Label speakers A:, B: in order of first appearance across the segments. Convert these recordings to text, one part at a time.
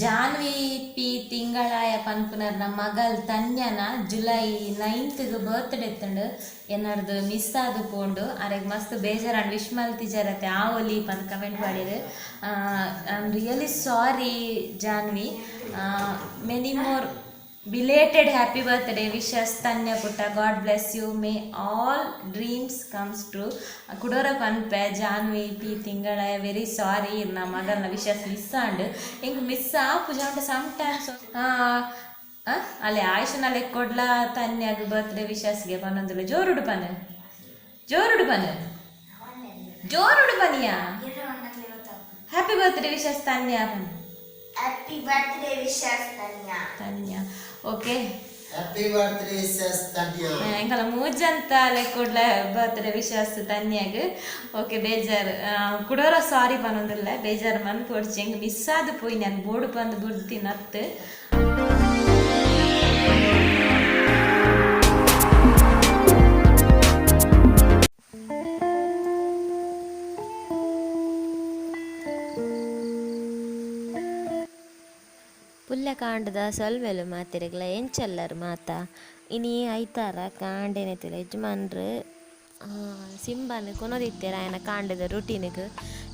A: Janhvi P Thingalaya ಪನ್ಪುನರ್ನ ಮಗಲ್ ತನ್ಯನ July 9th birthday ಎತ್ತಂಡು ಎನ್ನಡ್ದು miss ಆದು ಪೋಂಡು ಅರೆಗ್ ಮಸ್ತ್ ಬೇಜಾರಾಂಡ್ ವಿಶ್ ಮಲ್ತಿಜರತೆ ಆ ಒಲಿ ಪಂದ್ ಕಮೆಂಟ್ ಮಾಡಿದ್ರು. I am really sorry Janvi, many more belated happy birthday wishes Tanya ಪುಟ್ಟ, god bless you, may all dreams comes true. ಕುಡೋರ ಪನ್ಪೆ ಜಾನ್ವಿ ಪಿ ತಿಂಗಳ ವೆರಿ ಸಾರಿ ನಮ್ಮ ಮಗನ ವಿಶಸ್ ಮಿಸ್ ಆಂಡ್ ಹಿಂಗೆ ಮಿಸ್ ಪೂಜಾ ಉಂಟು ಸಮ್ ಟೈಮ್ಸ್. ಅಲ್ಲೇ ಆಯುಷನಲ್ಲಿ ಕೊಡ್ಲ ತನ್ಯಾಗ ಬರ್ತ್ಡೇ ವಿಶಸ್ಗೆ ಪನ್ನೊಂದುಲ್ಲ ಜೋರುಡು ಪನ್ ಜೋರುಡು ಬನಿಯಾ ಹ್ಯಾಪಿ ಬರ್ತ್ಡೇ ವಿಶಸ್ ತನ್ಯ ಪನ್
B: happy birthday wishes Tanya.
A: Okay
C: happy birthday wishes Tanya
A: ಎಂಕಲ ಮೂಜಂತ ಲೆಕ್ಕೊಡ್ಲ ಬರ್ತ್ಡೇ ವಿಶಸ್ ತನ್ಯಾಗ. ಓಕೆ ಬೇಜಾರು ಕುಡೋರ ಸಾರಿ ಪನ್ನೊಂದಿಲ್ಲ ಬೇಜಾರು ಮನ್ ಕೊಡ್ಚಿ ಹೆಂಗೆ ಮಿಸ್ ಆದ ಪೋಯಿ ನಾನು ಬೋರ್ಡು ಬಂದು ಬಿಡ್ತೀನಿ ಅತ್ತು.
D: ಪುಲ್ಯ ಕಾಂಡದ ಸೊಲ್ವೆಲು ಮಾತಿರಗ್ಲ ಎಂಚಲ್ಲರು ಮಾತ ಇನಿ ಐತಾರ ಕಾಂಡೆನೆತಿಲ್ಲ ಯಜಮಾನ್ರು ಸಿಂಬನ್ ಕೊನೊದಿತ್ತೇರ ಆಯನ ಕಾಂಡದ ರುಟೀನ್ಗೆ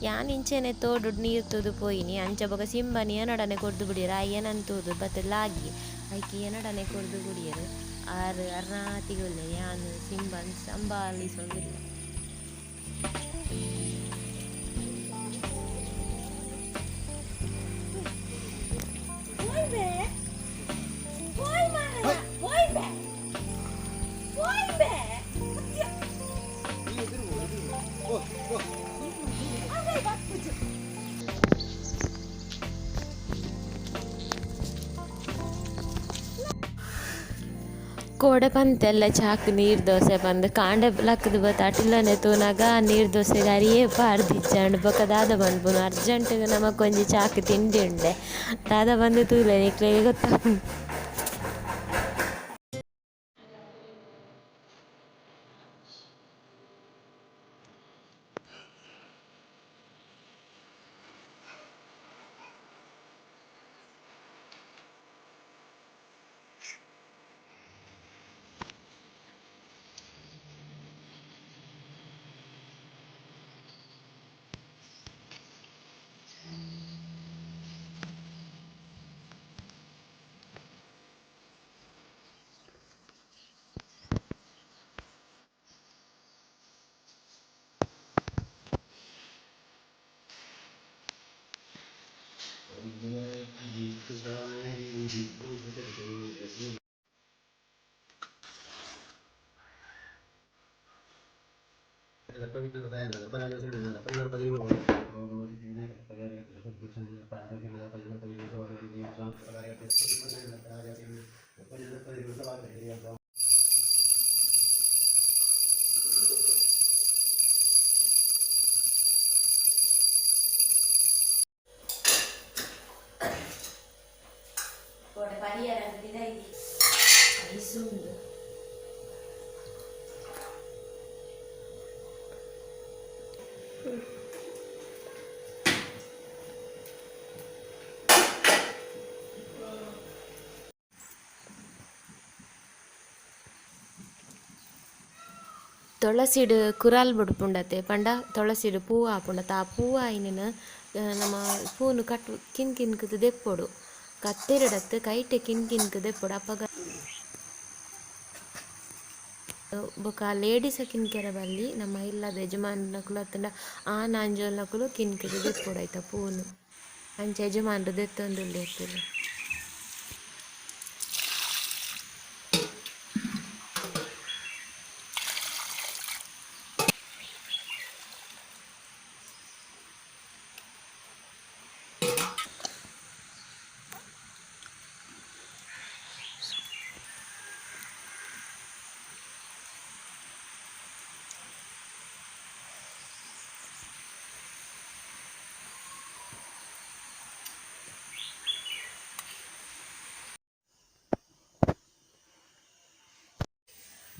D: ಯಾನ್ ಇಂಚೆನೆ ತೋಡು ನೀರು ತೂದು ಪೋಯಿನಿ ಅಂಚ ಬೊಕ ಸಿಂಬನ್ ಏನೊಡನೆ ಕೊಡ್ದು ಬಿಡಿಯರು ಏನಂತೂದು ಬತ್ತಲಾಗಿ ಐಕಿ ಏನೊಡನೆ ಕೊಡ್ದು ಬಿಡಿಯರು ಆರು ಅರ್ನಾತಿಗೊಲ್ಲೆ ಯಾನು ಸಿಂಬನ್ ಸಂಭಾಲಿಸೋದಿಲ್ಲ. ಕೋಡೆ ಪಂತೆಲ್ಲ ಚಾಕ್ ನೀರು ದೋಸೆ ಬಂದು ಕಾಂಡೆ ಲಕ್ಕದ ಬತ್ತ ಅಟಿಲ್ಲನೆ ತೂನಾಗ ನೀರು ದೋಸೆಗೆ ಅರಿಯೇ ಪಾಡ್ದಿಚ್ಚಂಡು ಬೊಕ ದಾದ ಬಂದ್ಪುನು ಅರ್ಜೆಂಟಿಗೆ ನಮಕೊಂಜಿ ಚಾಕ್ ತಿಂಡಿ ಉಂಡೆ ದಾದ ಬಂದು ತೂಲೆ ನಿಕ್ಲೆಗೆ ಗೊತ್ತಾಗ. ತುಳಸಿಡು ಕುರಾಲ್ ಬುಡ್ಪುಂಡತೆ ಪಂಡ ತುಳಸಿಡು ಪೂವು ಆಪುಂಡತೆ ಆ ಪೂವು ಆಯಿನ ನಮ್ಮ ಪೂನು ಕಟ್ಟು ಕಿನ್ಕಿನ್ಕದು ದೆಪ್ಪೊಡು ಕತ್ತೆರಡತ್ತು ಕೈಟೆ ಕಿನ್ಕಿನ್ಕು ದೆಪ್ಪೊಡು ಅಪ್ಪಗ ಬೊಕ ಲೇಡೀಸ ಕಿನ್ಕೆರ ಬಲ್ಲಿ ನಮ್ಮ ಇಲ್ಲದ ಯಜಮಾನ್ರಕುಲು ಅತ್ತಂಡ ಆ ನಾಂಜೋಲ್ನಕುಲು ಕಿನ್ಕಿದು ದೆಪ್ಪೊಡು ಆಯ್ತ ಪೂನು ಅಂಚ ಯಜಮಾನ್ರು ದೆತ್ತೊಂದುಲ್ಲೆ ಇರ್ತಿಲ್ಲ.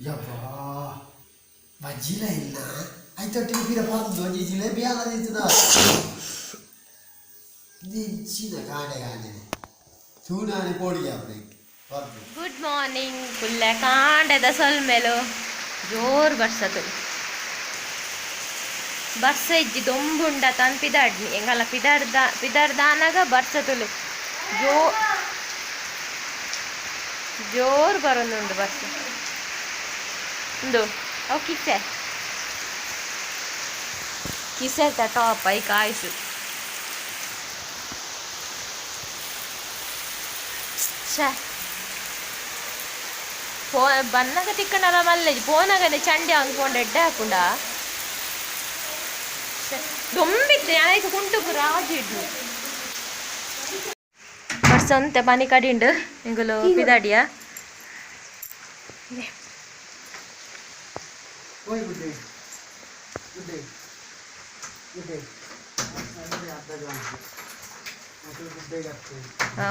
C: ಯಪ್ಪಾ ಬಜ್ಜಿಲ ಇಲ್ಲ ಆಯ್ತು ಟಿವಿರ ಬಂದು ಜಿಲೇಬಿ ಆಗದಿತ್ತದ ಇದು ಇಚ್ಚಿನ ಕಾಣೆ ಕಾಣೆ ತೂನಾನೆ ಪೋಡಿ ಅಪ್ಪೆ
D: ಗುಡ್ ಮಾರ್ನಿಂಗ್ ಫುಲ್ಲ ಕಾಂಡದ ಸೊಲ್ಮೆಲು ಜೋರು ಬರ್ಸದು ಬರ್ಸ ಇಜ್ಜಿ ದೊಂಬುಂಡ ತಾನು ಪಿದಾಡ್ನಿ ಎಂಗಲ್ಲ ಪಿದಾಡ್ದಾನಾಗ ಬರ್ಸತುಲು ಜೋರು ಬರೋದುಂಡು ಬರ್ಸ ಉಂದು ಅವು ಕಿಸೆ ಟಾಪ್ ಐ ಕಾಯಿಸು ಬನ್ನಗ ತಿಕ್ಕಣಲ್ಲ ಮಲ್ಲೆ ಫೋನಾಗನೆ ಚಂಡೆ ಅವ್ನು ಫೋನ್ ಎಡ್ಡೆ ಹಾಕುಂಡ ದೊಂಬಿತ್ತೆ ಆಯ್ತು ಕುಂಟು ರಾಜು ಇಡ್ಲು ಬರ್ಸಂತೆ ಪನಿ ಕಡಿಂಡು ಎಂಗುಲು ಪಿದಾಡಿಯ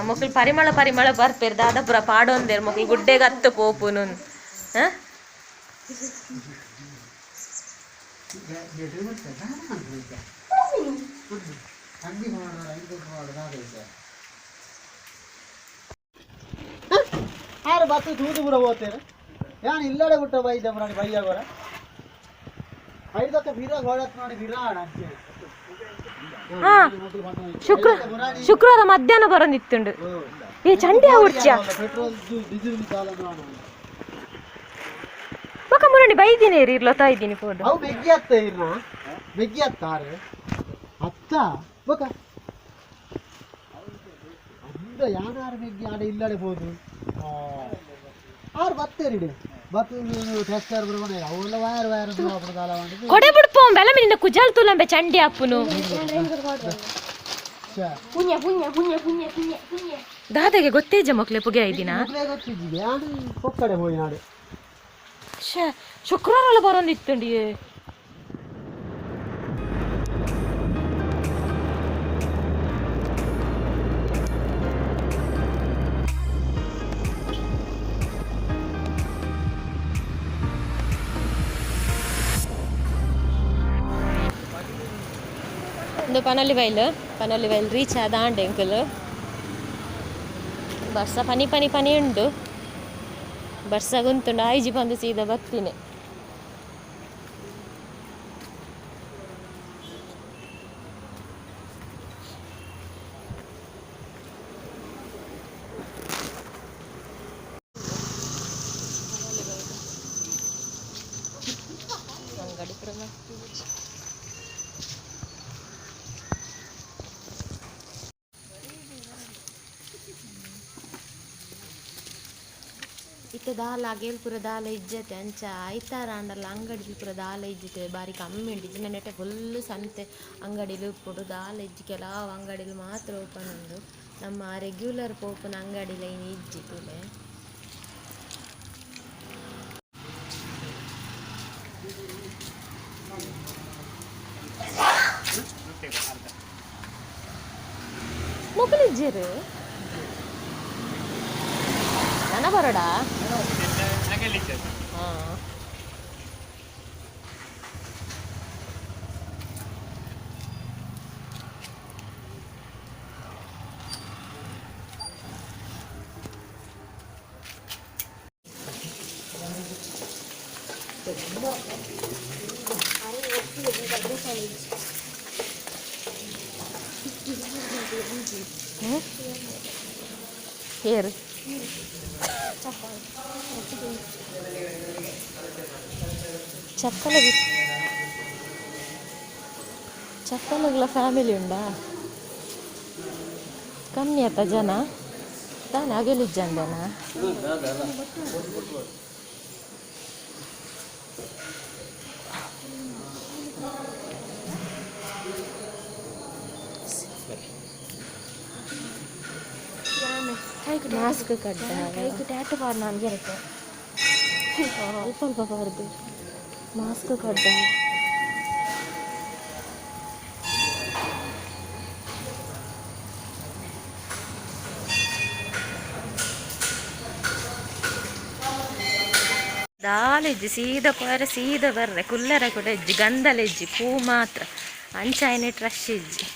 D: ಮೊಕ್ಲು ಪರಿಮಳ ಬರ್ಪೇರು ದಾದಾಪುರ ಪಾಡೊಂದೇರು ಮೊಕ್ಲು ಗುಡ್ಡೆಗೆ ಹತ್ತು ಪೋಪುನು
C: ಯಾರು ಬತ್ತು ತೂದು ಪೂರ ಹೋಗ್ತೇನೆ ಯಾನು ಇಲ್ಲಡೆ ಬಿಟ್ಟ ಬೈದ ನೋಡಿ ಬೈಯ ಬರ ಐದಕ್ಕೆ ಬಿರ ಗೋಡತ್ ನೋಡಿ ಬಿರಾಣ
D: ಶುಕ್ರವಾರ ಮಧ್ಯಾಹ್ನ ಬರೋದಿತ್ತುಂಡು ಏ ಚಂಡಿ ಹುಡ್ಚ್ಯಾ
C: ಪೆಟ್ರೋಲ್ ಡೀಸೆಲ್
D: ಮಕ್ಕ ಮುರಡಿ ಬೈದಿನಿ ಇರ್ಲತ್ತಾ ಇದ್ದೀನಿ ಫೋಟೋ
C: ಅವು ಬೆಗ್ಗಿ ಅತ್ತ ಇರ್ನ ಬೆಗ್ಗಿ ಅತ್ತಾರೆ ಅತ್ತ ಬಕ ಅಂದ ಯಾನಾರು ಬೆಗ್ಗಿ ಆಡ ಇಲ್ಲಡೆ ಹೋದು ಆರು ಬತ್ತೇರಿಡೆ ಬತ್ತು ಟೆಸ್ಟರ್ ಬರೋಣ ಅವೆಲ್ಲ ವಯರ್ ಕಾಲ ಮಾಡಿ
D: ಕೊಡೆ ಬಿಡ್ಪೋ ಬೆಲೆ ನಿನ್ನ ಕುಜಲ್ ತುಲಂಬೆ ಚಂಡಿ ಅಪ್ಪುನು ದಾದಾಗೆ ಗೊತ್ತೇಜ ಮಕ್ಳೆ ಪುಗೆ ಐದಿನ
C: ಗೊತ್ತಿದ್ದಿದೆ ಯಾನು ಕೊಕ್ಕಡೆ ಹೋಗಿ ನಾಡು
D: ಶುಕ್ರವಾರ ಬರೋದಿತ್ತುಂಡಿ ಒಂದು ಪನೊಲಿ ಬೈಲ್ ರೀಚ್ ಆದ ಆಂಡೆ ಅಂಕಲ್ ಬರ್ಸ ಪನಿ ಉಂಡು ಬರ್ಸ ಗುಂತುಂಡು ಐಜಿ ಬಂದು ಸೀದಾ ಬರ್ತೀನಿ ಅಂಗಡಿ ಇತ್ತೆ ದಾಲ ಆಗೇಲ್ ಪೂರ ದಾಲ ಇಜ್ಜತೆ ಅಂಚ ಐತಾರ ಅಂಡಲ್ಲ ಅಂಗಡಿ ಪೂರ ದಾಲ ಇಜ್ಜತೆ ಬಾರಿ ಕಮ್ಮಿ ಉಂಟು ಇಜ್ಜಿನ ನೆಟ್ಟೆ ಫುಲ್ ಸಂತೆ ಅಂಗಡಿಲು ಉಪ್ಪುಡು ದಾಲ ಇಜ್ಜಿ ಕೆಲವು ಅಂಗಡಿಲು ಮಾತ್ರ ಓಪನ್ ಉಂಡು ನಮ್ಮ ರೆಗ್ಯುಲರ್ ಪೋಪುನ ಅಂಗಡಿಲ ಇನ್ನು ಇಜ್ಜಿ ತುಲೆ ಮೊಬೈಲ್ ಇಜ್ಜಿರು ನನ್ನ ಬರೋಡಾ ಹಾಂ ಹೇರು ಚಪ್ಪಲಗಳ ಫ್ಯಾಮಿಲಿ ಉಂಡಾ ಕಮ್ಮಿ ಆತ ಜನ ತಾನೇ ಅಗಲಿಜ್ಜಂದನ ಮಾಸ್ಕ್ ಕಡ್ಡ ಟ್ಯಾಟು ಪಾಡ್ ನಾನು ಗೆರತೆ ಸ್ವಲ್ಪ ಬರ್ದು ಮಾಸ್ಕ್ ಕಡ್ಡ ದಾಲೆಜ್ಜಿ ಸೀದಾ ಪೋರೆ ಸೀದಾ ಬರ್ರೆ ಕುಲ್ಲರ ಕೂಡ ಇಜ್ಜಿ ಗಂಧಲೆಜ್ಜಿ ಪೂ ಮಾತ್ರ ಅಂಚಾಯನೆ ಟ್ರಶ್ ಇಜ್ಜಿ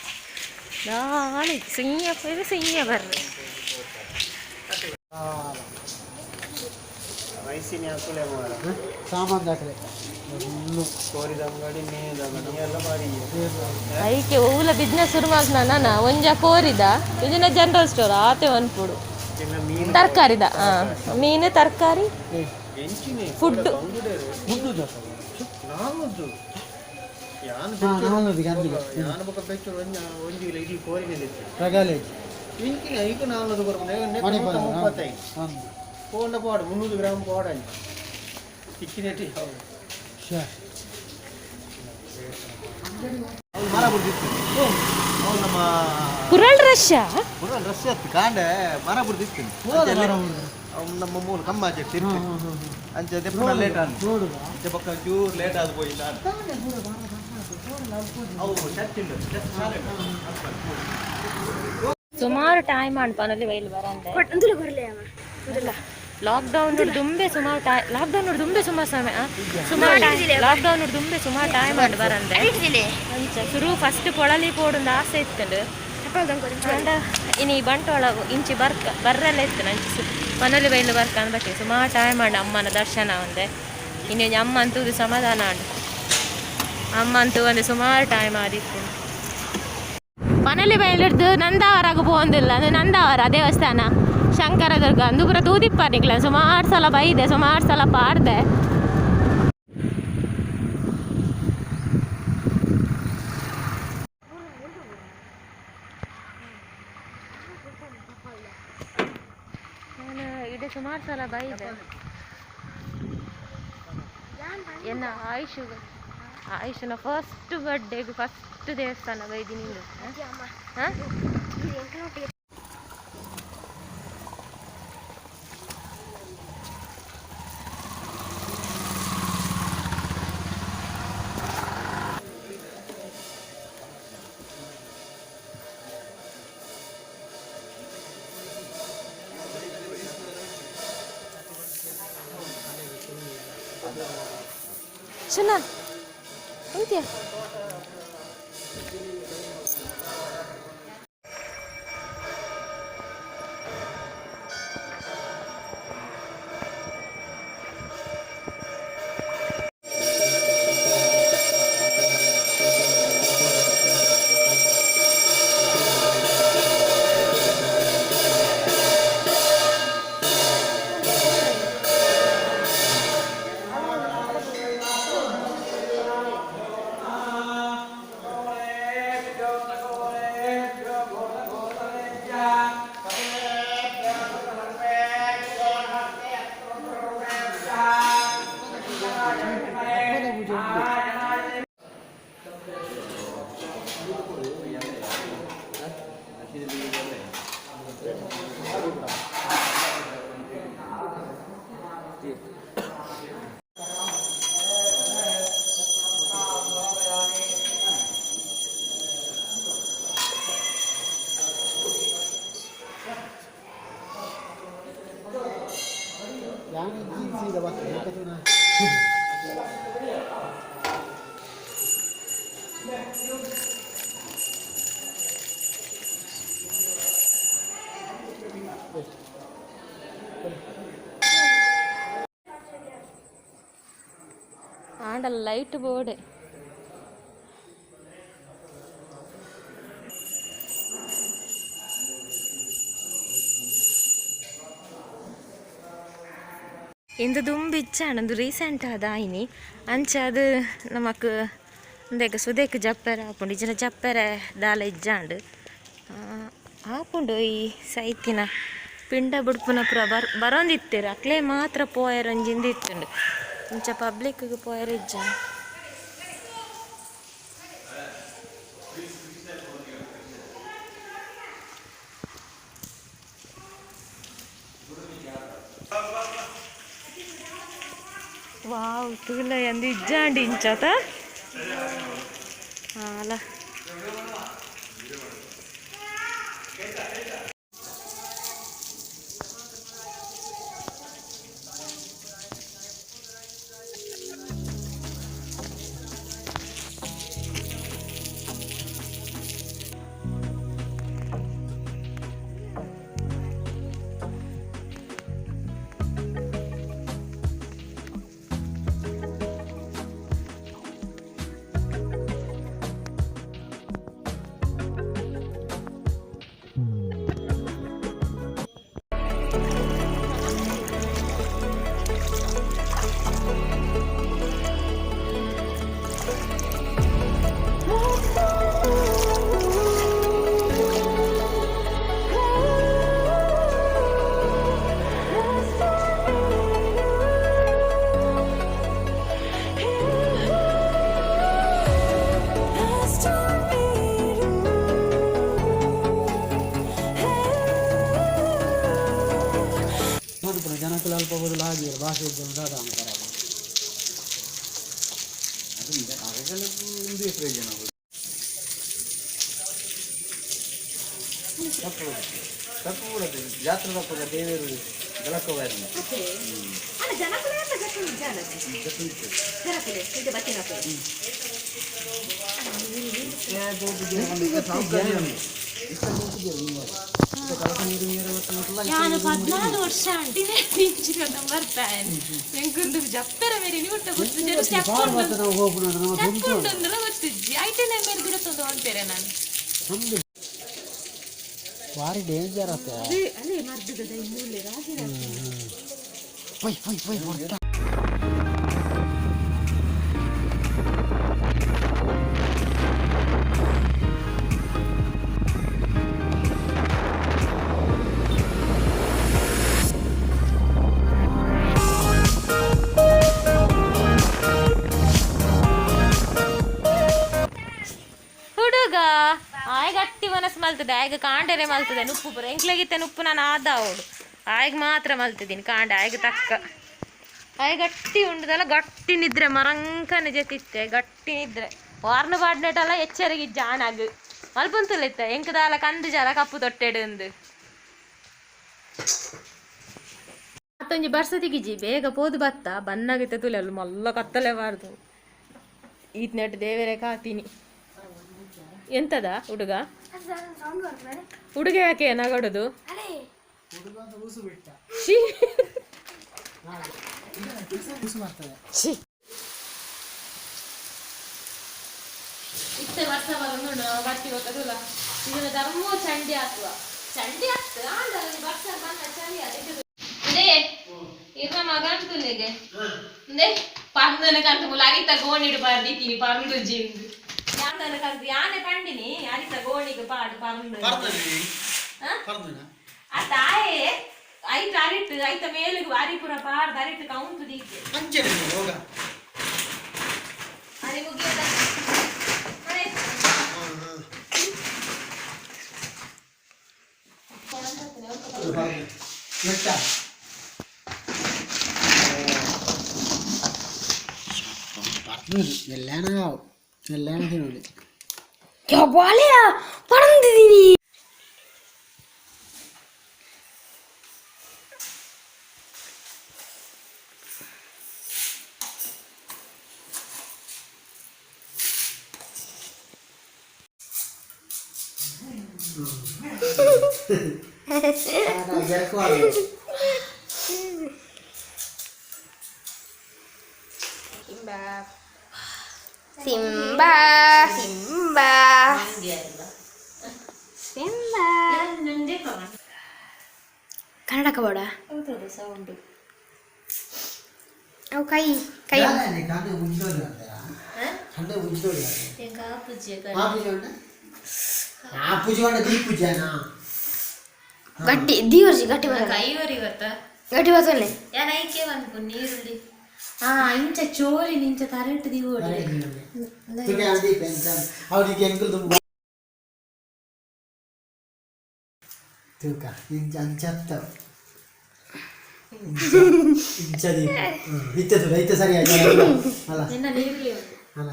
D: ನಾಳೆ ಸಿಂಹ ಸಿಂಹ ಬರ್ರಿ
C: ವಯಸ್ಸಿನ ಹಾಕಲೇ ಸಾಮಾನು ದಾಖಲೆ ಕೋರಿದ ಅಂಗಡಿ ಎಲ್ಲ ಬಾರಿ
D: ಐಕೆ ಊಲ ಬಿಸ್ನೆಸ್ ಶುರು ಮಾಡ್ನ ನಾನು ಒಂಜ ಕೋರಿದ ಇದನ್ನ ಜನರಲ್ ಸ್ಟೋರ್ ಆತೆ ಅನ್ಪುಡು ತರಕಾರಿದ ಮೀನು ತರಕಾರಿ ಫುಡ್
C: പോട് 300 ഗ്രാം പോടാൻ ചിക്കനേറ്റി
D: ಕುರಳ್ ರಶ
C: ಎತ್ತು ಕಾಂಡೆ ಮರ ಬಿಡ್ತಿತ್ತು ನಮ್ಮ ಮೂಲ ಕಮ್ಮ ಅಂಚೆ ಲೇಟ್ ಆದ ಪಕ್ಕ ಚೂರು ಲೇಟ್ ಆದ ಹೋಗಿ
D: ಸುಮಾರು ಟೈಮ್ ಅನ್ಪನಲ್ಲಿ ವೈಲ್ ಬರಂದೆ ಲಾಕ್ಡೌನ್ ದುಂಬೆ ಸುಮಾರು ಲಾಕ್ಡೌನ್ ದುಂಬೆ ಸುಮಾರು ಸಮಯ ಲಾಕ್ಡೌನ್ ದುಂಬೆ ಸುಮಾರು ಟೈಮ್ ಅಂಡ್ ಬರಂದೆ ಅಂಚ ಶುರು ಫಸ್ಟ್ ಪೊಳಲಿ ಪೋಡೊಂದು ಆಸೆ ಇತ್ತಂಡು ಇನಿ ಬಂಟೋಳ ಇಂಚಿ ಬರ್ರೆಲ್ಲ ಇತ್ತು ನಂಚಿ ಮನೇಲಿ ಬೈಲು ಬರ್ಕ ಅನ್ಬಟ್ಟಿ ಸುಮಾರು ಟೈಮ್ ಅಂಡ್ ಅಮ್ಮನ ದರ್ಶನ ಒಂದೆ ಇನ್ನು ಅಮ್ಮ ಅಂತೂ ಸಮಾಧಾನ ಅಂಡು ಅಮ್ಮ ಅಂತೂ ಒಂದು ಸುಮಾರು ಟೈಮ್ ಆದಿತ್ತು ಮನೇಲಿ ಬೈಲಿಡ್ದು ನಂದಾವರಾಗ ಹೋಗಿಲ್ಲ ಅದು ನಂದಾವರ ದೇವಸ್ಥಾನ ಶಂಕರದುರ್ಗ ಅಂದು ಪೂರ ತೂದಿಪ್ಪಾನಿಕ್ಲ ಸುಮಾರು ಸಲ ಬೈದೆ ಸುಮಾರು ಸಲ ಪಾಡ್ದೆ ನಾನು ಇಡೀ ಸುಮಾರು ಸಲ ಬೈದೆ ಎನ್ನ ಆಯುಷನ ಫಸ್ಟ್ ಬರ್ಡೇಗೆ ಫಸ್ಟ್ ದೇವಸ್ಥಾನ ಬೈದಿನಿ ಹಾಂ Sana, entia. ಆಂಡ ಲೈಟ್ ಬೋರ್ಡ್ ಇಂದು ದುಂಬಿಚ್ಚಾಣ ಒಂದು ರೀಸೆಂಟ್ ಆದಾಯಿನಿ ಅಂಚ ಅದು ನಮಕ್ ಇಂದೆಗ್ ಸುದೇಕ್ ಜಪ್ಪೆರೆ ಆಪುಂಡು ಇಜ್ಜಿನ ಜಪ್ಪೆರೆ ದಾಲ ಇಜ್ಜಾಂಡು ಆಪುಂಡು ಈ ಸೈತಿನ ಪಿಂಡ ಬುಡ್ಪುನ ಪೂರ ಬರೋಂದಿತ್ತೇರು ಅಕ್ಲೇ ಮಾತ್ರ ಪೋಯರ್ ಒಂಜಿಂದ ಇತ್ತುಂಡು ಇಂಚ ಪಬ್ಲಿಕ್ಗೆ ಪೋಯರ್ ಇಜ್ಜ ವಾವ್ ತೂಲ ಎಂದು ಇಜ್ಜಾಂಡಿ ಇಂಚತ ಅಲ್ಲ
C: ಜಾತ್ರೆ ದೇವರು ಬೆಳಕವಾയിരുന്നു
A: ನಾನು 14 ವರ್ಷ ಅಂಟಿನೇ ತಿಂಚಿಕೊಂಡು ಬರ್ತಾನೆ ಎಂಕೊಂದು ಜಪ್ಪರ ಬೇರೆ ಊಟ ಗೊತ್ತಿದ್ದೆ ತಕ್ಕೊಂಡು ಗೊತ್ತಿದ್ದಿ ಐಟನೇ ಮೇಲೆ ಬಿಡುತ್ತಂದು ಅಂತಾರೆ ನಾನು
E: ಭಾರಿ ಡೇಂಜರ್ ಆತ
A: ಅಲ್ಲೇ ಮರ್ದದ ಮೂಲೆ ರಾಜರ ಹುಡುಗ ಆಯ್ ಗಟ್ಟಿ ಮನಸ್ಸು ಮಲ್ತದೆ ಆಯ್ಗ ಕಾಂಡರೆ ಮಲ್ತದೆ ನುಪ್ಪು ಬರ ಎಂಕ್ಲಾಗಿತ್ತೆ ನುಪ್ಪು ನಾನು ಆದ ಅವಳು ಆಯ್ಗೆ ಮಾತ್ರ ಮಲ್ತಿದ್ದೀನಿ ಕಾಂಡೆ ಆಯ್ಗೆ ತಕ್ಕ ಆಯ್ ಗಟ್ಟಿ ಉಂಡದಲ್ಲ ಗಟ್ಟಿ ನಿದ್ರೆ ಮರಂಕನ ಜೊತಿತ್ತೆ ಗಟ್ಟಿ ನಿದ್ರೆ ವಾರ್ನ ಪಾಡ್ನೆಟಲ್ಲ ಎಚ್ಚರಿಗೆ ಜಾಣಾಗ ಮಲ್ಪುಂತುಲಿತ್ತ ಎಂಕದಾಲ ಕಂದು ಜಾಲ ಕಪ್ಪು ತೊಟ್ಟೆಡು ಅಂದು ಮತ್ತೊಂಜಿ ಬರ್ಸತಿಗಿಜಿ ಬೇಗ ಪೋದು ಬತ್ತ ಬನ್ನಾಗಿತ್ತೆ ತುಲೆಲ್ಲ ಮಲ್ಲ ಕತ್ತಲೇಬಾರ್ದು ಈತ್ ನೆಟ್ಟು ದೇವರೇ ಕಾತೀನಿ ಎಂತದ ಹುಡುಗ ಹುಡುಗ ಯಾಕೆ ನಗಡುದು ಇತ್ತೆ ವರ್ಷ ಬಂದು ಬಟ್ಟಿ ಗೊತ್ತಲ್ಲ ಇದನ್ನ ಧರ್ಮ ಚಂಡಿ ಹಾಕುವ ಚಂಡಿ ಹಾಕ್ತ ವರ್ಷ ಬಂದ ಚಂಡಿ ಅದೇ ಇರ್ನ ಮಗ ಅಂತುಲ್ಲಿಗೆ ಅಂದೆ ಪಂದನ ಕಂತ ಮುಲಾಗಿತ್ತ ಗೋಣಿಡು ಬರ್ದಿದ್ದೀನಿ ಪಂದು ಜಿಂದು ಯಾವ್ದನ್ನ ಕಲ್ತು ಯಾನೆ ಪಂಡಿನಿ ಅರಿತ ಗೋಣಿಗೆ ಪಾಡು ಪರಂದು ಆ ತಾಯೇ ಐತ ಅರಿಟ್ಟು ಐತ ಮೇಲಿಗೆ ವಾರಿಪುರ ಪಾಡ್ದು ಅರಿಟ್ಟು ಕೌಂಟು ದೀಕೆ ಅರಿ ಮುಗಿಯದ
E: ಎಲ್ಲಾನು ತಿನ್ನೋಳಿ
B: ಪರಂದಿದ್ದೀನಿ ಸಿಂಬಾ ಸಿಂಬಾ ಸಿಂಬಾ ಕನ್ನಡ ಕಬೋಡ
A: ಸೌಂಡ್
B: ಅವು ಕೈ ಕೈ ಗಟ್ಟಿ ದೀವರ್ಜಿ ಗಟ್ಟಿ
A: ಕೈವರಿ ಗೊತ್ತ
B: ಗಟ್ಟಿ ಬರ್ತನೆ
A: ಏನೈಕೆ ಬಂದು ನೀರುಳ್ಳಿ ಇಂಚ ಚೋರಿ ನಿಂಚ ಕರೆಂಟ್ ದಿವೋಡಿ
E: ಅವರಿಗೆ ತೂಕ ಅಂಚತ್ತ ಇಂಚದಿ ಇತ್ತದು ರೈತ ಸರಿಯಾಗಿ ಅಲ್ಲ
A: ನೀರುಳ್ಳಿ
E: ಅಲ್ಲ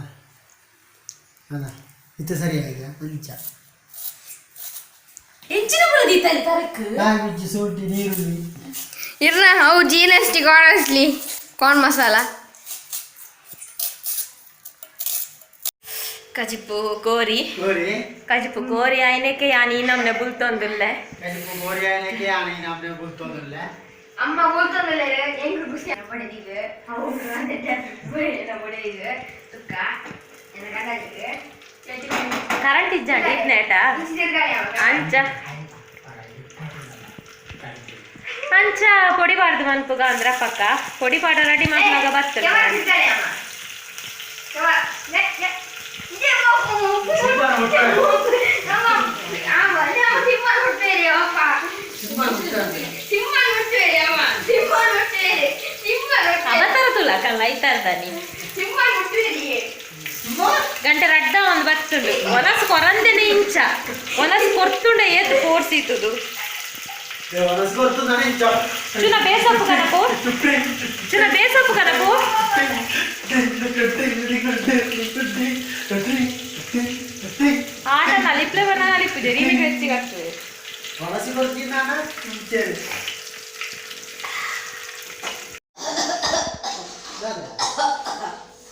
E: ಅಲ್ಲ ಇತ್ತು ಸರಿಯಾಗಿ ಅಂಚ
A: ಹೆಚ್ಚಿನ ಬರೋದಿತ್ತಲ್ಲಿ ಕರೆಕ್ಟ್
E: ಕಾಯಿ ಶುಂಠಿ ನೀರುಳ್ಳಿ
B: ಇರ್ನ ಅವು ಜೀನಸ್ಟಿ ಕಾಣಿಸ್ಲಿ ಕಾರ್ನ್ ಮಸಾಲ
A: ಕಜಿಪು ಗೋರಿ
C: ಗೋರಿ
A: ಕಜಿಪು ಗೋರಿ ಆಯ್ನಕ್ಕೆ ಯಾನಿ ನಮ್ನೆ ಬುಲ್ತೊಂದುಲ್ಲೆ
C: ಕಜಿಪು ಗೋರಿ ಆಯ್ನಕ್ಕೆ ಯಾನಿ ನಮ್ನೆ ಬುಲ್ತೊಂದುಲ್ಲೆ
B: ಅಮ್ಮ ಬುಲ್ತೊಂದುಲ್ಲೆ ಎಂಗ್ರು ಖುಷಿ ಪಡೆದಿವೆ ಅವು ಪಡೆದಿವೆ ತುಕ್ಕ ಎನ್ನ ಗಂಡನಿಗೆ
A: ಕರೆಂಟ್ ಇಜ್ಜಾಂಡಿ ಇದ್ನೇಟ ಅಂಚ ಅಂಚ ಪೊಡಿಬಾರ್ದು ಮನ್ಪುಗ ಅಂದ್ರ ಪಕ್ಕ ಪೊಡಿಪಾಡ ರೆಡಿ ಮಾಡ್ಲಾಗ ಬರ್ತದೆ ಅವತರ ತುಲಕಲ್ಲ ಐತಾರ್ದಾನಿ ಗಂಟೆ ರಡ್ಡ ಒಂದು ಬರ್ತುಂಡು ಒನಸು ಕೊರಂದೆನೆ ಇಂಚ ಒನಸು ಕೊರ್ತುಂಡೆ ಏತು ಕೋರ್ಸಿತುದು ಚುನ ಬೇಸಪ್ಪು ಕನಪು ಚುನ ಬೇಸಪ್ಪು ಕನಪು ಆಟ ನಲಿಪ್ಲೆ ಬಣ್ಣ ನಲಿಪಿದೆ ರೀಮಿಗೆ ಹೆಚ್ಚಿಗೆ ಆಗ್ತದೆ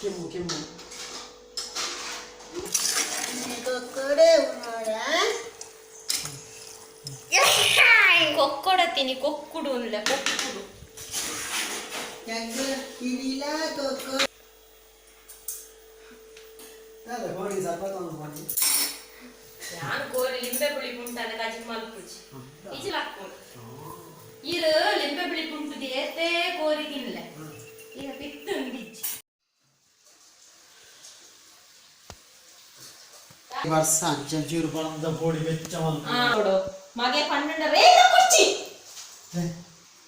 E: ಕೆಮ್ಮು ಕೆಮ್ಮು
A: ಕೊಕ್ಕೊಡತೀನಿ ಕೊಕ್ಕುಡು ಇಲ್ಲ ಕೊಕ್ಕುಡು ನಾನು ಕೋರಿ ಲಿಂಬೆ ಬಿಳಿ ಪುಂಟನ ಕಜಿ ಮಲ್ಪುಜಿ ಈಚೆ ಹಾಕ್ಕೊಂಡು ಇರು ಲಿಂಬೆ ಬಿಳಿ ಪುಂಟುದು ಏತೇ ಕೋರಿ ತಿನ್ಲ ಈಗ ಪಿತ್ತು ಬಿಜ್ಜಿ
E: ವರ್ಷ ಅಂಚೂರು ಪಣದ ಪೋಡಿ ಬೆಚ್ಚ
A: ನೋಡು ಮಗೆ ಪನ್ನెండు ರೇಗ ಕುರ್ಚಿ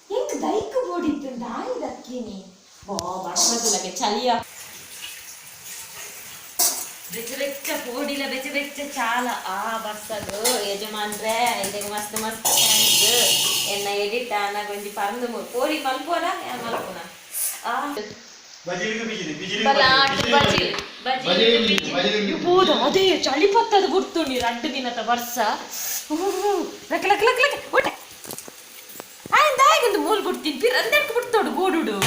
A: ಇಂಕ ದೈಕ ಬೋಡಿತ್ತು ದಾಯಿ ದಕ್ಕಿನಿ ಬಾ ಬಡಪದುಲಗೆ ಚಲಿಯ ಬೆಚ್ಚ ಪೋಡಿಲ ಬೆಚ್ಚ ಚಾಲ ಆ ಬಸ್ಸದು ಯಜಮಾನ್ರೆ ಇದಕ್ಕೆ ಮಸ್ತ್ ಮಸ್ತ್ ಥ್ಯಾಂಕ್ಸ್ ಎನ್ನ ಎಡಿಟ್ ನನಗೊಂದು ಪರಂದು ಪೋಡಿ ಮಲ್ಪೋರ ಮಲ್ಪೋನ ಆ ಅದೇ ಚಳಿ ಪತ್ತದ ಗುರ್ತುಂಡಿ 2 ದಿನದ ವರ್ಷ ಲಕ್ ಲಕ್ ಲಕ್ ಲಕ್ ಒಟ್ಟೆ ಆಯ್ತು ಆಯ್ತು ಮೂಲ್ ಗುಡ್ತೀನಿ ಪಿರ್ ಅಂದೆಕ್ ಬಿಡ್ತೋಡು ಗೋಡುಡು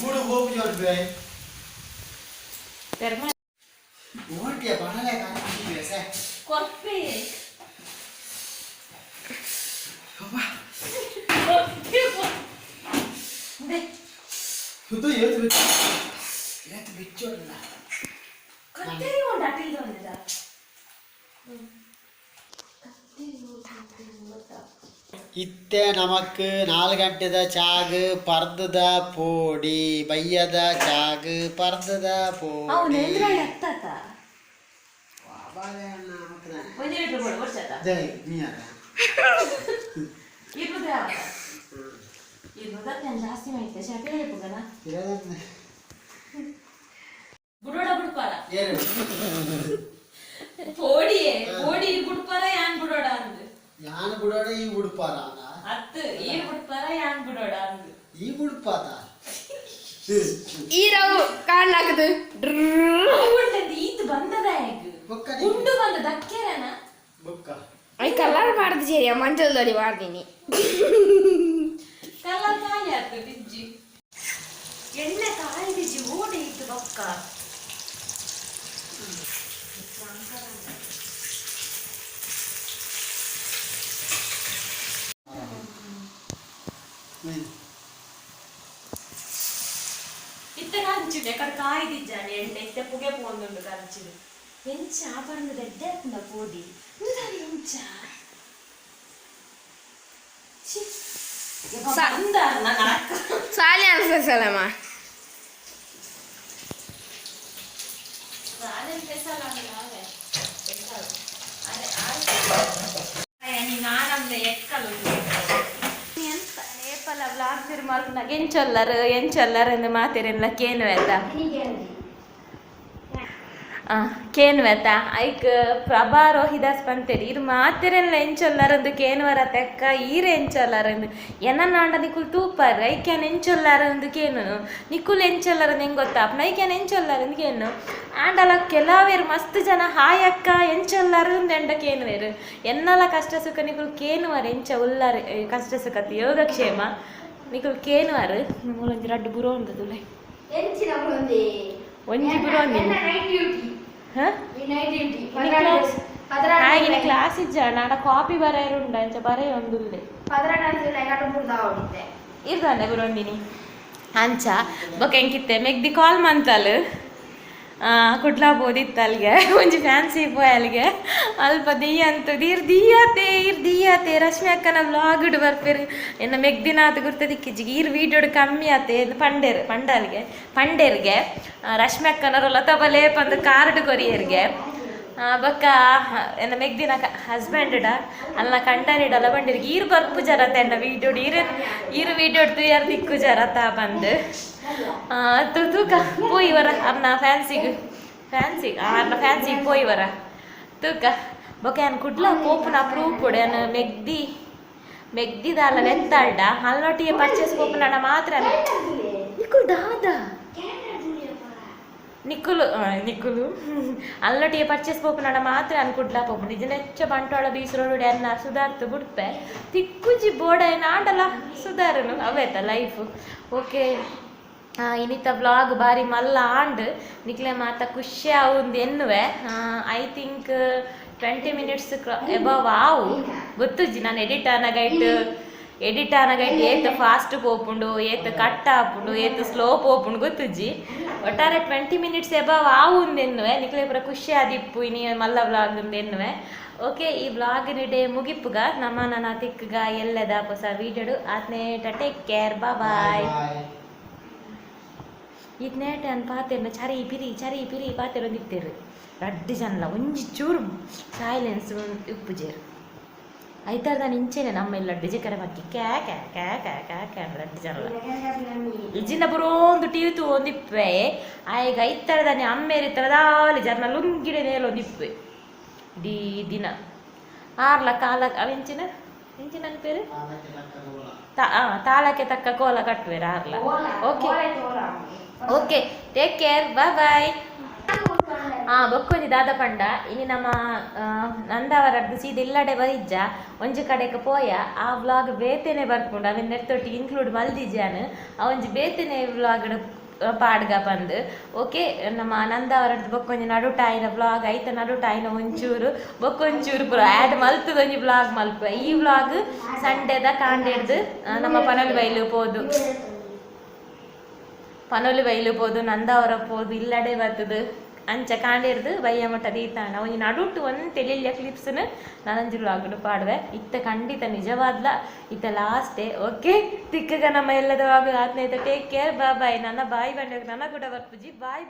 E: ಮೂಡು ಹೋಗಿ ಜೋಡ್ಬೆ
A: ತೆರ್ಮ
E: ಓಟಿಯ ಬಹಳೆ ಕಾಣಿಸ್ತಿದೆ ಸರ್
A: ಕೊರ್ಪೆ
E: ಇದು ಏತು ಬಿಚ್ಚೋಲ್ಲ
A: ಕತ್ತರಿ ಒಂದು ಅಟಿಲ್ ಬಂದಿದ
E: ಇತ್ತೆ ನಮಕ್ 4 ಗಂಟೆದ ಚಾಗ್ ಪರ್ದದ ಪೋಡಿ ಬಯ್ಯದ ಚಾಗ್ ಪರ್ದದ
A: ಅವನು
E: ಪೋಡಿ
A: ಎದುರಾಳಿ ಹತ್ತಾತ
E: ಬಾಳೆಹಣ್ಣ ಮಕ್ಕಳ
A: ಒಂದು ಲೀಟರ್ ಬೋಳು ವರ್ಷದ
E: ಜೈ ನೀಯಾರ
A: ಇರ್ಬೋದ ನಾನು ಜಾಸ್ತಿ ಮಾಡಿದ್ದೆ ಶಾಪೆ ಹೇಳ್ಬೋದಲ್ಲ
E: ಇರೋದನ್ನ
A: ಬುಡೋಡ ಬುಡ್ಪಾರ
E: ಏನು
A: ಪೋಡಿಯೇ ಪೋಡಿ ಬುಡ್ಪಾರ ಯಾನ್ ಬುಡೋಡ ಅಂದು
E: ಯಾನ್ ಬಿಡೋಡ ಈ ಉಡುಪಾರ
A: ಅತ್ತು ಈ ಬುಡ್ಪಾರ ಯಾನ್ ಬುಡೋಡ ಅಂದು
E: ಈ ಉಡುಪಾದ
B: ಈ ರವು ಕಾಣ್ಲಾಕದು
A: ಈತ್ ಬಂದದ ಹೇಗೆ
E: ಬೊಕ್ಕ
A: ಉಂಡು ಬಂದ ದಕ್ಕೆರನ
E: ಬೊಕ್ಕ
B: ಐ ಕಲರ್ ಮಾಡ್ದು ಸೇರಿ ಮಂಚಲದಲ್ಲಿ ಮಾಡ್ತೀನಿ
A: ಕಲರ್ ಕಾಯಿ ಆಯ್ತು ಬಿಜ್ಜಿ ಎಣ್ಣೆ ಕಾಯಿ ಬಿಜ್ಜಿ ಓಡಿ ಇತ್ತು ಬೊಕ್ಕ ಇತ್ತೆ ಕಂಚಿಡು ಎಕಡೆ ಕಾಯಿ ದಿಜ್ಜಾನೆ ಎಣ್ಣೆ ಇತ್ತೆ ಪುಗೆ ಪೋಂದುಂಡು ಕಂಚಿಡು ಎಂಚ ಬಂದು ದೆಡ್ಡೆ ಪುಂಡ ಪೋಡಿ ಮುದಾರಿ ಎಂಚ ಬಂದಾರ ನನ್ನ ಅಕ್ಕ
B: ಸಾಲಿ ಅನ್ಸಲಮ್ಮ
A: ಎಂಚೊಲ್ಲರು ಎಂದು ಮಾತಿರಲ್ಲ ಕೇನು ಆಯ್ತಾ ಕೇನು ಆಯ್ತಾ ಐಕ್ ಪ್ರಭಾ ರೋಹಿದಾಸ್ ಪಂತೇರಿ ಇದು ಮಾತಿರಲ್ಲ ಎಂಚೊಲ್ಲರಂದು ಕೇನುವರ ತೆಕ್ಕ ಈರೆ ಎಂಚೊಲ್ಲರಂದು ಎನ್ನ ನಿಕುಲ್ ತೂಪಾರ ಐಕ್ಯಾನ್ ಎಂಚೊಲ್ಲರಂದು ಕೇನು ನಿಕುಲ್ ಎಂಚೊಲ್ಲರಂದು ಹೆಂಗೆ ಗೊತ್ತಾ ನೈಕ್ಯಾನ್ ಎಂಚೊಲ್ಲರಂದು ಕೇನು ಆಂಡಲ ಕೆಲವೇರು ಮಸ್ತ್ ಜನ ಹಾಯ್ ಅಕ್ಕ ಎಂಚೊಲ್ಲರಂದು ಎಂಡ ಕೇನುವೇರು ಎನ್ನಲ ಕಷ್ಟ ಸುಖ ನಿಕುಲ್ ಕೇನುವರ ಎಂಚ ಉಲ್ಲಾರ ಕಷ್ಟ ಸುಖತಿ ಯೋಗಕ್ಷೇಮ ನಿಕುಲ್ ಕೇನುವಾರು ಒಂಜಿ ರಡ್ಡು ಬುರೋ ಉಂಟದುಲೆ ಒಂಜಿ ಬುರೋ ಹಾಗೆ ಕ್ಲಾಸ್ ಇಜ್ಜ ನಾಡ ಕಾಪಿ ಬರೆಯರುಂಡ ಅಂಚ ಬರೆಯ ಒಂದುಲ್ಲೆ ಇರ್ದಾನೆ ಬುರೊಂದಿನಿ ಅಂಚ ಬೊಕ ಎಂಕಿತ್ತೆ ಮೆಗ್ದಿ ಕಾಲ್ ಮಂತಲ್ ಕುಡ್ಲಾ ಬೋದಿತ್ತು ಅಲ್ಲಿಗೆ ಒಂಜಿ ಫ್ಯಾನ್ಸಿ ಪೋಯ್ ಅಲ್ಲಿಗೆ ಅಲ್ಪ ದಿಯ್ಯಂತು ಇರ್ ದಿಯ್ಯತೆ ರಶ್ಮಿ ಅಕ್ಕನ ವ್ಲಾಗ್ಡ್ ಬರ್ಪೇರು ಎನ್ನ ಮೆಗ್ದಿನಾತ್ ಗುರ್ತ ದಿಕ್ಕಿಜ್ಜಿಗೆ ಈರ್ ವೀಡಿಯೋಡ್ ಕಮ್ಮಿ ಆತೆ ಪಂಡೇರ್ಗೆ ರಶ್ಮಿ ಅಕ್ಕನರು ಲತಾ ಲೇಪಂದು ಕಾರ್ಡ್ ಕೊರಿಯರ್ಗೆ ಬೊಕ್ಕ ಎನ್ನ ಮೆಗ್ದಿನ ಹಸ್ಬೆಂಡ್ ಅಲ್ಲ ಕಂಡನಿಡಲ್ಲ ಬಂದಿರ್ಗೆ ಈರು ಬರ್ಪು ಜರತ ಎನ್ನ ವೀಡಿಯೋಡ್ ಈರು ವೀಡಿಯೋಡ್ ತುಯಾರ್ ದಿಕ್ಕು ಜರತ ಬಂದು ತೂಕ ಪೋಯಿವರ ಅನ್ನ ಫ್ಯಾನ್ಸಿಗೆ ಅನ್ನ ಫ್ಯಾನ್ಸಿಗೆ ಪೋಯಿವರ ತೂಕ ಬೊಕ ಏನು ಕುಡ್ಲ ಪೋಪುನ ಪ್ರೂಫ್ ಕೊಡೆ ಮೆಗ್ದಿ ಮೆಗ್ದಿದಾಲ ನೆತ್ತಾಳ್ಡ ಅಲ್ಲೊಟ್ಟಿಗೆ ಪರ್ಚೇಸ್ ಪೋಪುನಡ ಮಾತ್ರ ನಿಕ್ಕುಲು ದಾದಾ ನಿಕ್ಕುಲು ಅಲ್ಲೊಟ್ಟಿಗೆ ಪರ್ಚೇಸ್ ಪೋಪುನಡ ಮಾತ್ರ ಅನ್ಕುಡ್ಲ ಪೋಪು ನಿಜ ನೆಚ್ಚ ಬಂಟೋಳ ಬೀಸರೋಡು ಅನ್ನ ಸುಧಾರ್ತು ಬಿಡ್ಪೆ ತಿಕ್ಕುಜಿ ಬೋಡ ಆಡಲ್ಲ ಸುಧಾರನು ಅವೇತ ಲೈಫ್ ಓಕೆ ಇನ್ನಿತ ವ್ಲಾಗ್ ಬಾರಿ ಮಲ್ಲ ಆಂಡ್ ನಿಕ್ಲೆ ಮಾತ ಖುಷಿ ಆവുಂದು ಎನ್ನುವೆ ಐ ಥಿಂಕ್ 20 minutes ಎಬವ್ ಆವು ಗೊತ್ತುಜ್ಜಿ ನಾನು ಎಡಿಟ್ ಆನಗೈಟ್ ಏತ್ ಫಾಸ್ಟ್ ಪೋಪುಂಡು ಏತ್ ಕಟ್ ಆಪುಂಡು ಏತ್ ಸ್ಲೋ ಪೋಪುಂಡು ಗೊತ್ತುಜ್ಜಿ ಒಟ್ಟಾರೆ 20 minutes ಎಬವ್ ಆವುಂದು ಎನ್ನುವೆ ನಿಕ್ಲೆ ಪೂರ ಖುಷಿ ಆದಿಪ್ಪು ಇನಿ ಮಲ್ಲ ವ್ಲಾಗ್ ಎನ್ನುವೆ ಓಕೆ ಈ ವ್ಲಾಗಿನ ಡೇ ಮುಗಿಪ್ಪುಗ ನಮ್ಮ ನನ್ನ ತಿಕ್ಕಗ ಎಲ್ಲದ ಹೊಸ ವೀಡಿಯೋಡು ಆತ್ನೇ ಟೇಕ್ ಕೇರ್ ಬಾಯ್ ಇದ್ನೇಟೆ ಅನ್ ಪಾತೆರ್ನ ಚರಿ ಪಿರಿ ಪಾತೆರ್ ಒಂದಿತ್ತೇರು ರಡ್ಡು ಜನಲ ಒಂಜಿ ಚೂರು ಸೈಲೆನ್ಸ್ ಉಪ್ಪುಜೇರು ಐತಾರ್ದಾನ ಇಂಚೆನೆ ನಮ್ಮ ಇಲ್ಲ ಡಿಜಿಕರ ಮಕ್ಕಿ ಕ್ಯಾ ಕ್ಯಾ ಕ್ಯಾ ಕ್ಯಾ ಕ್ಯಾ ಕ್ಯಾ ರಡ್ಡು ಜನಲ ಇಜ್ಜಿನ ಬರೋಂದು ಟಿವಿ ತು ಒಂದಿಪ್ಪೆ ಆಯ್ಗ ಐತಾರ್ದಾನೆ ಅಮ್ಮೇರಿತ್ತರದಾಲಿ ಜನ ಲುಂಗಿಡೆ ನೇಲ ಒಂದಿಪ್ಪೆ ಡಿ ದಿನ ಆರ್ಲ ಕಾಲ ಅವೆಂಚಿನ ಎಂಚಿನ ಪೇರು ತಾಳಕ್ಕೆ ತಕ್ಕ ಕೋಲ ಕಟ್ಟುವೆರ ಆರ್ಲ ಓಕೆ ಟೇಕ್ ಕೇರ್ ಬಾಯ್ ಬೊಕ್ಕೊಂಜಿ ದಾದ ಪಂಡ ಇನಿ ನಮ್ಮ ನಂದಾವರದ್ದು ಸೀದ ಇಲ್ಲಡೆ ಬರಿಜ್ಜ ಒಂಜಿ ಕಡೆಗೆ ಪೋಯ ಆ ವ್ಲಾಗ್ ಬೇತೆನೆ ಬರ್ಪುಂಡು ಅವಿನ ನೆತ್ತೊಟ್ಟಿ ಇನ್ಕ್ಲೂಡ್ ಮಲ್ದಿಜ್ಜಾನು ಅವಂಜಿ ಬೇತೆನೆ ವ್ಲಾಗ್ ಪಾಡ್ಗ ಬಂದು ಓಕೆ ನಮ್ಮ ನಂದಾವರದ್ದು ಬೊಕ್ಕೊಂಜಿ ನಡುಟಾಯಿನ ವ್ಲಾಗ್ ಐತ ನಡುಟಾಯಿನ ಒಂಚೂರು ಬೊಕ್ಕೊಂಚೂರು ಪೂರ ಆ್ಯಡ್ ಮಲ್ತದೊಂಜಿ ವ್ಲಾಗ್ ಮಲ್ಪ ಈ ವ್ಲಾಗ್ ಸಂಡೆದ ಕಾಂಡೆಡ್ದು ನಮ್ಮ ಪನೊಲಿ ಬೈಲು ಪೋದು ನಂದಾವರ ಪೋದು ಇಲ್ಲಡೆ ಬರ್ತದು ಅಂಚ ಕಾಂಡಿರ್ದು ಬಯ್ಯ ಮಟ್ಟ ದೀತಾಣ ಒಂಜಿ ನಡುಟ್ಟು ಒಂದು ತೆಲಿಯ ಕ್ಲಿಪ್ಸ್ನ ನಾನಂಜಿ ವ್ಲಾಗ್ ಪಾಡುವೆ ಇತ್ತ ಖಂಡಿತ ನಿಜವಾದ್ಲ ಇತ್ತ ಲಾಸ್ಟ್ ಡೇ ಓಕೆ ತಿಕ್ಕಗ ನಮ್ಮ ಎಲ್ಲದವಾಗ ಆತ್ನೈತ ಟೇಕ್ ಕೇರ್ ಬಾಯ್ ನನ್ನ ಬಾಯ್ ಬಂದಾಗ ನನ್ನ ಕೂಡ ಬರ್ಪುಜಿ ಬಾಯ್